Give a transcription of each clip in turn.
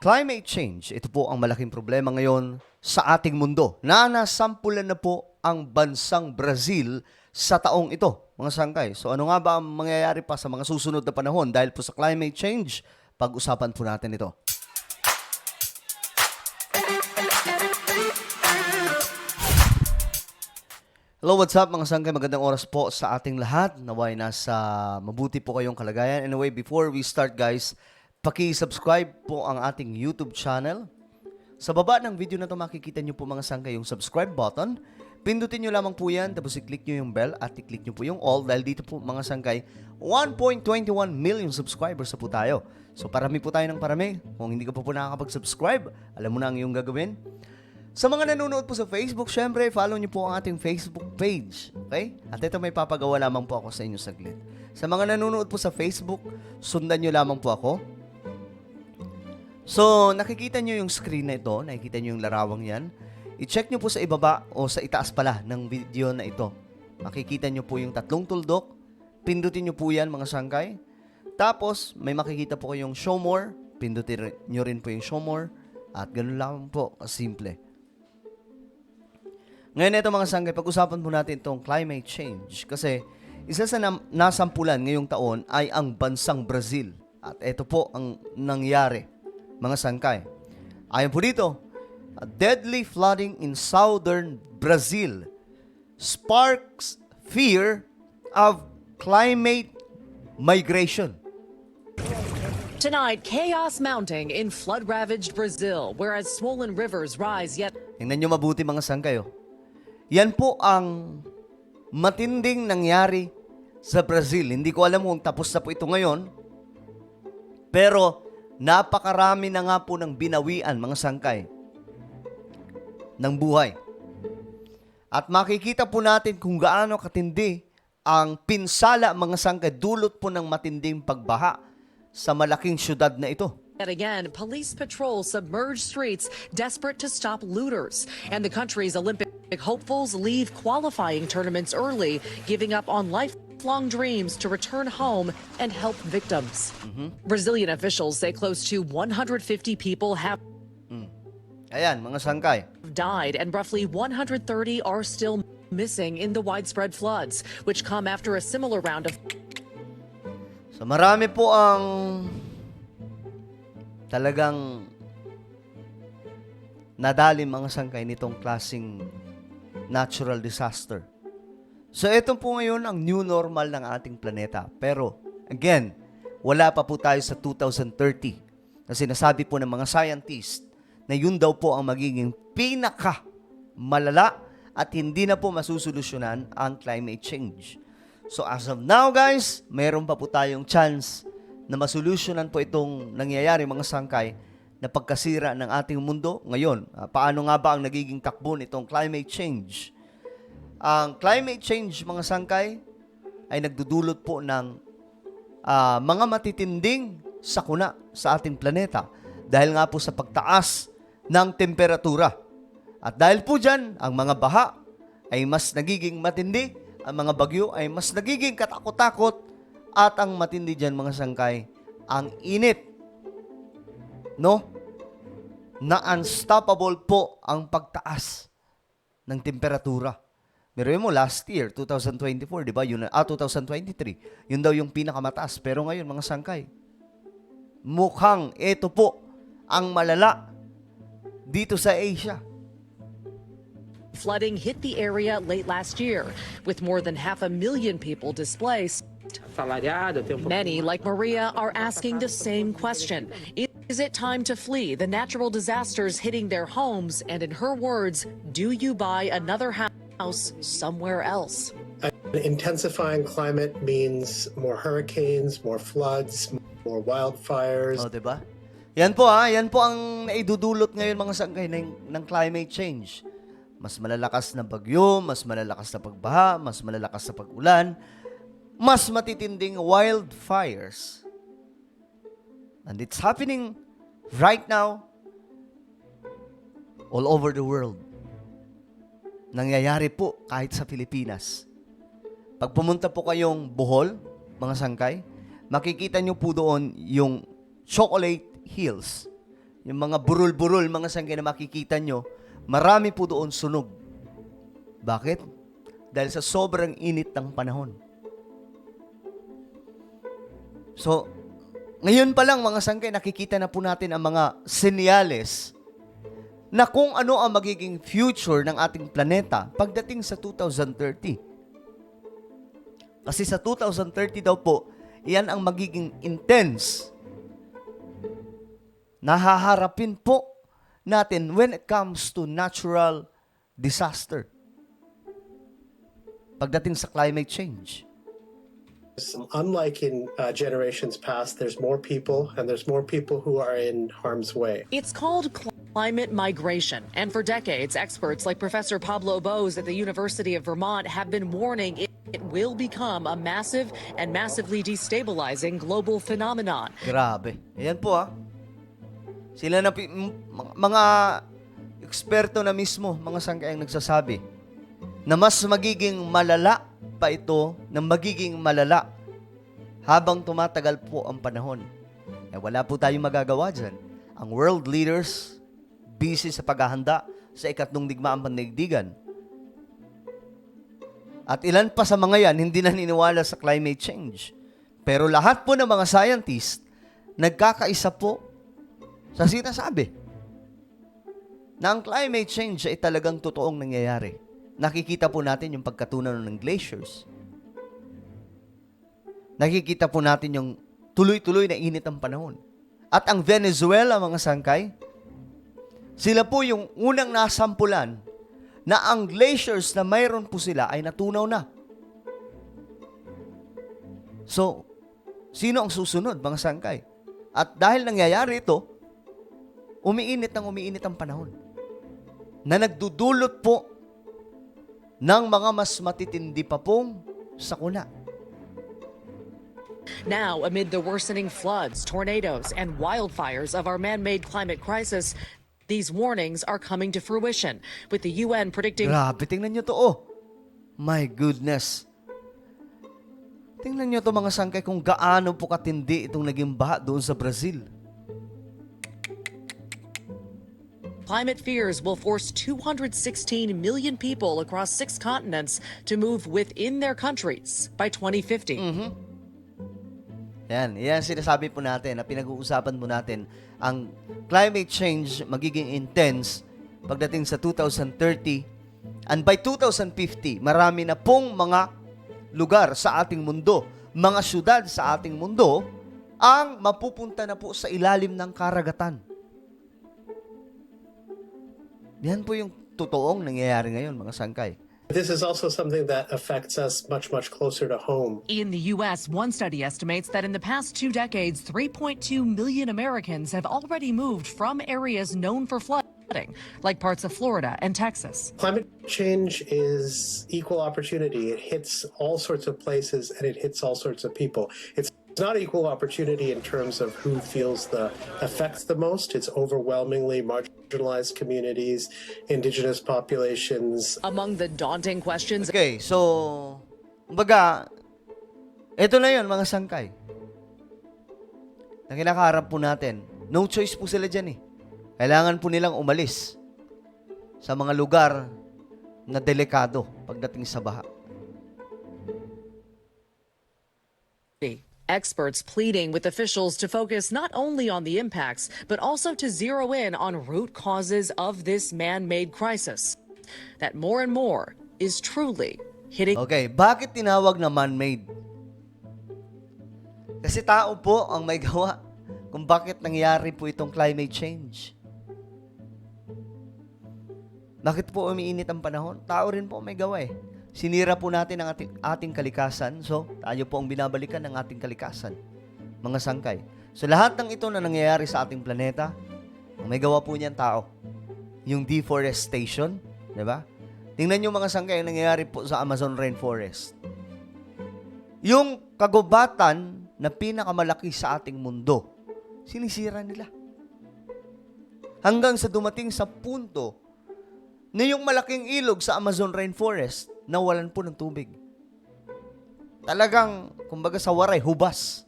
Climate change, ito po ang malaking problema ngayon sa ating mundo. Nasampulan na po ang bansang Brazil sa taong ito, mga sangkay. So ano nga ba ang mangyayari pa sa mga susunod na panahon dahil po sa climate change? Pag-usapan po natin ito. Hello, what's up mga sangkay? Magandang oras po sa ating lahat. Naway nasa mabuti po kayong kalagayan. Anyway, before we start guys, paki-subscribe po ang ating YouTube channel. Sa baba ng video na ito makikita nyo po mga sangkay yung subscribe button. Pindutin nyo lamang po yan, tapos i-click nyo yung bell at i-click nyo po yung all dahil dito po mga sangkay, 1.21 million subscribers na po tayo. So parami po tayo ng parami. Kung hindi ka po nakakapag-subscribe, alam mo na ang iyong gagawin. Sa mga nanonood po sa Facebook, syempre, follow niyo po ang ating Facebook page. Okay? At ito may papagawa lamang po ako sa inyo saglit. Sa mga nanonood po sa Facebook, sundan niyo lamang po ako. So, nakikita niyo yung screen na ito, nakikita niyo yung larawang yan. I-check niyo po sa ibaba o sa itaas pala ng video na ito. Makikita niyo po yung tatlong tuldok. Pindutin niyo po yan mga sangkay. Tapos, may makikita po kayong show more. Pindutin niyo rin po yung show more. At ganun lang po, simple. Ngayon ito mga sangkay, pag-usapan po natin itong climate change kasi isa sa nasampulan ngayong taon ay ang bansang Brazil. At ito po ang nangyari, mga sangkay. Ayon po dito, a deadly flooding in southern Brazil sparks fear of climate migration. Tonight, chaos mounting in flood-ravaged Brazil, whereas swollen rivers rise yet. Tingnan nyo mabuti mga sangkay. Yan po ang matinding nangyari sa Brazil. Hindi ko alam kung tapos na po ito ngayon. Pero napakarami na nga po ng binawian, mga sangkay, ng buhay. At makikita po natin kung gaano katindi ang pinsala, mga sangkay, dulot po ng matinding pagbaha sa malaking syudad na ito. Yet again, police patrol submerged streets, desperate to stop looters. And the country's Olympic hopefuls leave qualifying tournaments early, giving up on lifelong dreams to return home and help victims. Brazilian officials say close to 150 people have Ayan, mga sangkay. died and roughly 130 are still missing in the widespread floods, which come after a similar round of. So marami po ang talagang nadali mga sangkay nitong klaseng natural disaster. So ito po ngayon ang new normal ng ating planeta. Pero again, wala pa po tayo sa 2030. Kasi nasabi po ng mga scientists na yun daw po ang magiging pinaka malala at hindi na po masusolusyonan ang climate change. So as of now guys, mayroon pa po tayong chance na masolusyonan po itong nangyayari mga sangkay na pagkasira ng ating mundo ngayon. Paano nga ba ang nagiging takbo nitong climate change? Ang climate change mga sangkay ay nagdudulot po ng mga matitinding sakuna sa ating planeta dahil nga po sa pagtaas ng temperatura. At dahil po dyan, ang mga baha ay mas nagiging matindi, ang mga bagyo ay mas nagiging katakot-takot, at ang matindi dyan mga sangkay, ang init. No? Na unstoppable po ang pagtaas ng temperatura. Meron mo last year, 2024, di ba? 2023. Yun daw yung pinakamataas. Pero ngayon mga sangkay, mukhang ito po ang malala dito sa Asia. Flooding hit the area late last year, with more than 500,000 people displaced. Many, like Maria, are asking the same question. Is it time to flee the natural disasters hitting their homes? And in her words, do you buy another house somewhere else? Intensifying climate means more hurricanes, more floods, more wildfires. O, diba? Yan po yan po ang naidudulot ngayon mga sangkay ng climate change. Mas malalakas na bagyo, mas malalakas na pagbaha, mas malalakas na pag-ulan, mas matitinding wildfires. And it's happening right now all over the world. Nangyayari po kahit sa Pilipinas. Pag pumunta po kayong Bohol, mga sangkay, makikita nyo po doon yung chocolate hills. yung mga burol-burol, mga sangkay na makikita nyo, marami po doon sunog. Bakit? Dahil sa sobrang init ng panahon. So, ngayon pa lang mga sangkay, nakikita na po natin ang mga senyales na kung ano ang magiging future ng ating planeta pagdating sa 2030. Kasi sa 2030 daw po, iyan ang magiging intense na haharapin po natin when it comes to natural disaster. Pagdating sa climate change. Unlike in generations past, there's more people, and there's more people who are in harm's way. It's called climate migration. And for decades, experts like Professor Pablo Bose at the University of Vermont have been warning it will become a massive and massively destabilizing global phenomenon. Grabe. Ayan po Sila na mga eksperto na mismo, mga sangkay ang nagsasabi na mas magiging malala pa ito, na magiging malala habang tumatagal po ang panahon. Wala po tayong magagawa dyan. Ang world leaders, busy sa paghahanda sa ikatlong digmaang pandaigdigan. At ilan pa sa mga yan, hindi naniniwala sa climate change. Pero lahat po ng mga scientist, nagkakaisa po sa sinasabi na ang climate change ay talagang totoong nangyayari. Nakikita po natin yung pagkatunaw ng glaciers. Nakikita po natin yung tuloy-tuloy na init ang panahon. At ang Venezuela, mga sangkay, sila po yung unang nasampulan na ang glaciers na mayroon po sila ay natunaw na. So, sino ang susunod, mga sangkay? At dahil nangyayari ito, umiinit ang panahon na nagdudulot po ng mga mas matitindi pa pong sakuna. Now, amid the worsening floods, tornadoes, and wildfires of our man-made climate crisis, these warnings are coming to fruition, with the UN predicting... Grabe, tingnan nyo to My goodness. Tingnan nyo to mga sangkay kung gaano po katindi itong naging baha doon sa Brazil. Climate fears will force 216 million people across 6 continents to move within their countries by 2050. Yan sinasabi po natin, na pinag-uusapan po natin, ang climate change magiging intense pagdating sa 2030, and by 2050, marami na pong mga lugar sa ating mundo, mga syudad sa ating mundo, ang mapupunta na po sa ilalim ng karagatan. Yan po yung totoong nangyayari ngayon, mga sangkay. This is also something that affects us much, much closer to home. In the U.S., one study estimates that in the past 2 decades, 3.2 million Americans have already moved from areas known for flooding, like parts of Florida and Texas. Climate change is equal opportunity. It hits all sorts of places and it hits all sorts of people. It's not equal opportunity in terms of who feels the effects the most. It's overwhelmingly marginalized communities, indigenous populations. Among the daunting questions... Okay, so, kumbaga, ito na yun, mga sangkay. Na kinakaharap po natin. No choice po sila dyan Kailangan po nilang umalis sa mga lugar na delikado pagdating sa baha. Experts pleading with officials to focus not only on the impacts, but also to zero in on root causes of this man-made crisis. That more and more is truly hitting... Okay, bakit tinawag na man-made? Kasi tao po ang may gawa kung bakit nangyari po itong climate change. Bakit po umiinit ang panahon? Tao rin po may gawa Sinira po natin ang ating kalikasan. So, tayo po ang binabalikan ng ating kalikasan. Mga sangkay. So, lahat ng ito na nangyayari sa ating planeta, ang may gawa po niyan tao. Yung deforestation, di ba? Tingnan nyo mga sangkay ang nangyayari po sa Amazon rainforest. Yung kagubatan na pinakamalaki sa ating mundo, sinisira nila. Hanggang sa dumating sa punto na yung malaking ilog sa Amazon rainforest, nawalan po ng tubig. Talagang, kumbaga sa waray, hubas.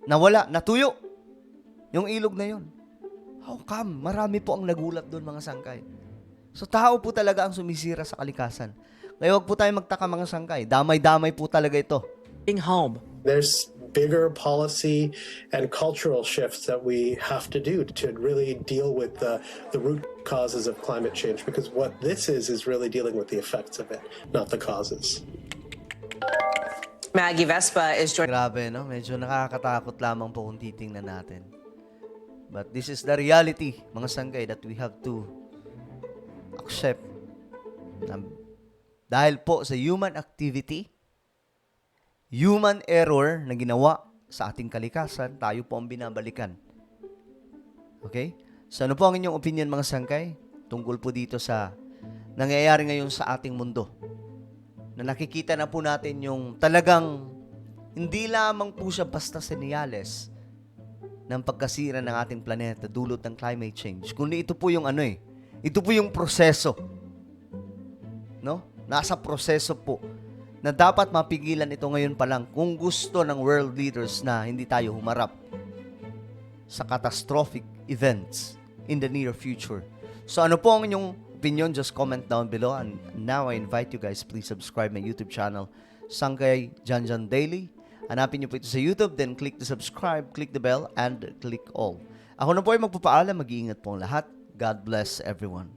Nawala, natuyo. Yung ilog na yun. How come? Marami po ang nagulat doon, mga sangkay. So, tao po talaga ang sumisira sa kalikasan. Kaya huwag po tayo magtaka, mga sangkay. Damay-damay po talaga ito. Home. There's bigger policy and cultural shifts that we have to do to really deal with the root causes of climate change, because what this is really dealing with the effects of it, not the causes. Maggie Vespa is joining. Grabe, no? Medyo nakakatakot lamang po kung titingnan natin. But this is the reality, mga sangkay, that we have to accept. Dahil po sa human activity, human error na ginawa sa ating kalikasan, tayo po ang binabalikan. Okay? So ano po ang inyong opinion, mga sangkay, tungkol po dito sa nangyayari ngayon sa ating mundo? Na nakikita na po natin yung talagang hindi lamang po siya basta senyales ng pagkasira ng ating planeta dulot ng climate change, kundi ito po yung ito po yung proseso. No? Nasa proseso po na dapat mapigilan ito ngayon pa lang kung gusto ng world leaders na hindi tayo humarap sa catastrophic events in the near future. So ano po ang inyong opinion? Just comment down below. And now I invite you guys, please subscribe my YouTube channel, Sangkay Janjan Daily. Hanapin niyo po ito sa YouTube, then click the subscribe, click the bell, and click all. Ako na po ay magpapaalam. Mag-iingat po ang lahat. God bless everyone.